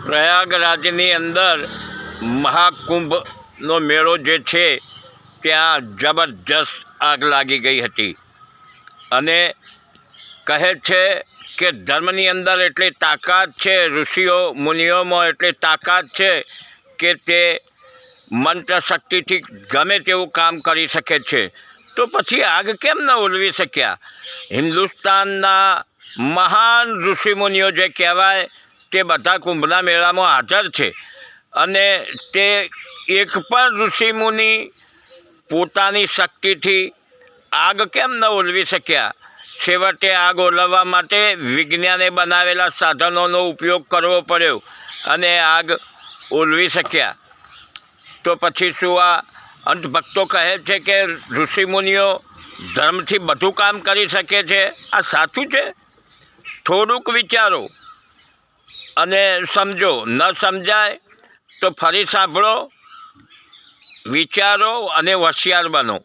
પ્રયાગરાજની અંદર મહાકુંભનો મેળો જે છે ત્યાં જબરજસ્ત આગ લાગી ગઈ હતી અને કહે છે કે ધર્મની અંદર એટલી તાકાત છે, ઋષિઓ મુનિઓમાં એટલી તાકાત છે કે તે મંત્ર શક્તિથી ગમે તેવું કામ કરી શકે છે. તો પછી આગ કેમ ન ઓલવી શક્યા? હિન્દુસ્તાનના મહાન ઋષિમુનિઓ જે કહેવાય તે બધા કુંભના મેળામાં હાજર છે અને તે એક પણ ઋષિમુનિ પોતાની શક્તિથી આગ કેમ ન ઓલવી શક્યા? છેવટે આગ ઓલવવા માટે વિજ્ઞાને બનાવેલા સાધનોનો ઉપયોગ કરવો પડ્યો અને આગ ઓલવી શક્યા. તો પછી શું આ અંધભક્તો કહે છે કે ઋષિમુનિઓ ધર્મથી બધું કામ કરી શકે છે? આ સાચું છે? થોડુંક વિચારો અને સમજો. ન સમજાય તો ફરી સાંભળો, વિચારો અને હોશિયાર બનો.